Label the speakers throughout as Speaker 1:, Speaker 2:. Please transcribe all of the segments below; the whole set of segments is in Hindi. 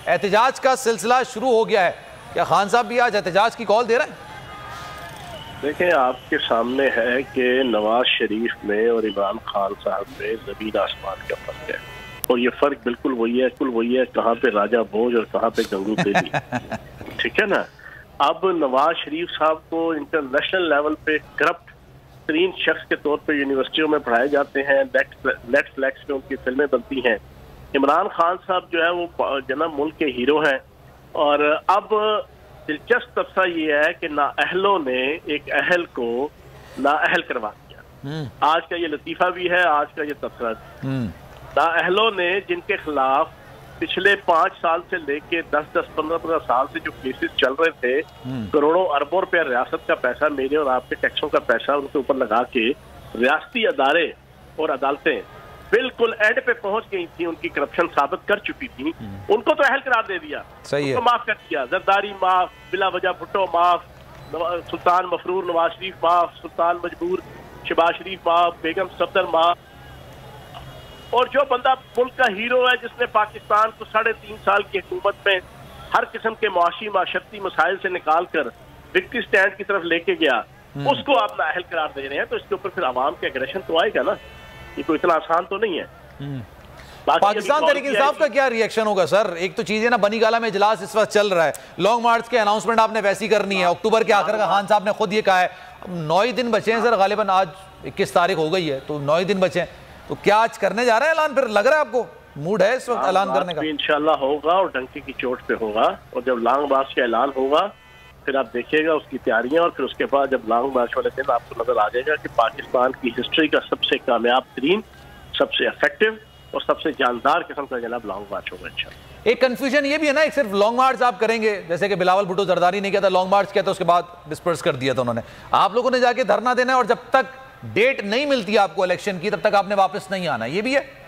Speaker 1: एहतजाज का सिलसिला शुरू हो गया है। क्या खान साहब भी आज एहतजाज की कॉल दे रहे हैं?
Speaker 2: देखें, आपके सामने है कि नवाज शरीफ में और इमरान खान साहब में जमीन आसमान का फर्क है, और ये फर्क बिल्कुल वही है कहाँ पे राजा भोज और कहाँ पे गंगू तेली। ठीक है ना। अब नवाज शरीफ साहब को इंटरनेशनल लेवल पे करप्ट तरीन शख्स के तौर पे यूनिवर्सिटियों में पढ़ाए जाते हैं, नेटफ्लिक्स पे उनकी फिल्में बनती हैं। इमरान खान साहब जो है वो जनाब मुल्क के हीरो हैं, और अब दिलचस्प तबसा ये है कि नाअहलों ने एक अहल को नाअहल करवा दिया। आज का ये लतीफा भी है, आज का ये तबसरा। नाअहलों ने जिनके खिलाफ पिछले 5 साल से लेके 10-10, 15-15 साल से जो केसेस चल रहे थे, करोड़ों अरबों रुपया रियासत का पैसा, मेरे और आपके टैक्सों का पैसा उनके ऊपर लगा के रियासती अदारे और अदालतें बिल्कुल एंड पे पहुंच गई थी, उनकी करप्शन साबित कर चुकी थी, उनको तो अहल करार दे दिया, उनको माफ कर दिया। जरदारी माफ, बिला वजह भुट्टो माफ, सुल्तान मफरूर नवाज शरीफ माफ, सुल्तान मजबूर शहबाज शरीफ माफ, बेगम सफदर माफ। और जो बंदा मुल्क का हीरो है, जिसने पाकिस्तान को 3.5 साल की हुकूमत में हर किस्म के मुआशी माशरती मसाइल से निकाल कर विक्ट्री स्टैंड की तरफ लेके गया, उसको आप नाअहल करार दे रहे हैं, तो इसके ऊपर फिर आवाम के एग्रेशन तो आएगा ना। ये कोई इतना आसान तो नहीं है।
Speaker 1: पाकिस्तान तहरीक इंसाफ का क्या रिएक्शन होगा सर? एक तो चीजें ना, बनीगाला में इजलास इस वक्त चल रहा है, लॉन्ग मार्च के अनाउंसमेंट आपने वैसी करनी है, अक्टूबर के आखिर का खान साहब ने खुद ये कहा है। 9 ही दिन बचे हैं सर, गालिबन आज 21 तारीख हो गई है, तो 9 ही दिन बचे हैं, तो क्या आज करने जा रहे हैं ऐलान? फिर लग रहा है आपको मूड है इस वक्त ऐलान करने का?
Speaker 2: इंशाल्लाह होगा, और डंके की चोट पे होगा, और जब लॉन्ग मार्च का ऐलान होगा फिर आप देखिएगा उसकी तैयारियां, और फिर उसके बाद जब लॉन्ग मार्च वाले दिन आपको नजर आ जाएगा कि पाकिस्तान की हिस्ट्री का सबसे कामयाब तरीन, सबसे इफेक्टिव और सबसे जानदार किस्म का जनाब लॉन्ग मार्च होगा इंशाल्लाह।
Speaker 1: एक कंफ्यूजन ये भी है ना, एक सिर्फ लॉन्ग मार्च आप करेंगे, जैसे कि बिलावल भुट्टो जरदारी ने किया था, लॉन्ग मार्च किया था, उसके बाद डिस्पर्स कर दिया था उन्होंने। आप लोगों ने जाके धरना देना है, और जब तक डेट नहीं मिलती आपको इलेक्शन की, तब तक आपने वापस नहीं आना, ये भी है।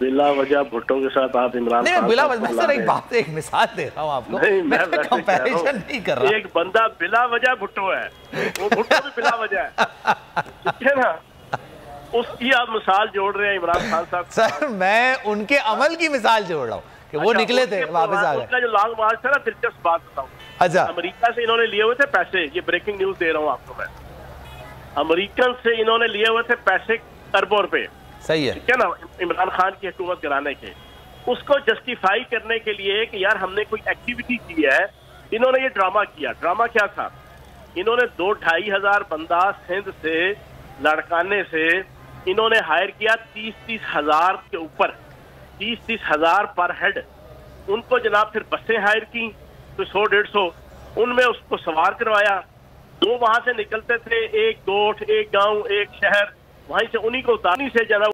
Speaker 2: बिला वजह भुट्टो के साथ आप इमरान खान
Speaker 1: बिला वजह सर, एक बात, एक मिसाल दे रहा हूं आपको, मैं कंपैरिजन नहीं कर रहा।
Speaker 2: एक बंदा बिला वजह भुट्टो है, वो भुट्टो भी बिला वजह है, ठीक है ना, उसकी आप मिसाल जोड़ रहे हैं इमरान खान साहब।
Speaker 1: सर मैं उनके अमल की मिसाल जोड़ रहा हूँ कि वो निकले थे, वापस आ गए।
Speaker 2: उनका जो लॉन्ग मार्च था ना, दिलचस्प बात बताऊं।
Speaker 1: अच्छा,
Speaker 2: अमेरिका से इन्होंने लिए हुए थे पैसे, ये ब्रेकिंग न्यूज दे रहा हूँ आपको मैं, अमेरिकन से इन्होंने लिए हुए थे पैसे अरबों रुपए,
Speaker 1: सही है,
Speaker 2: ठीक है ना, इमरान खान की हुकूमत गिराने के। उसको जस्टिफाई करने के लिए कि यार हमने कोई एक्टिविटी की है, इन्होंने ये ड्रामा किया। ड्रामा क्या था? इन्होंने 2-2.5 हजार बंदा सिंध से, लड़काने से इन्होंने हायर किया, 30-30 हजार के ऊपर, 30-30 हजार पर हेड। उनको जनाब फिर बसें हायर की, तो 100-150 उनमें उसको सवार करवाया। 2 वहां से निकलते थे, एक गोठ, एक गांव, एक शहर, वहीं से उन्हीं को उतारनी से जनाब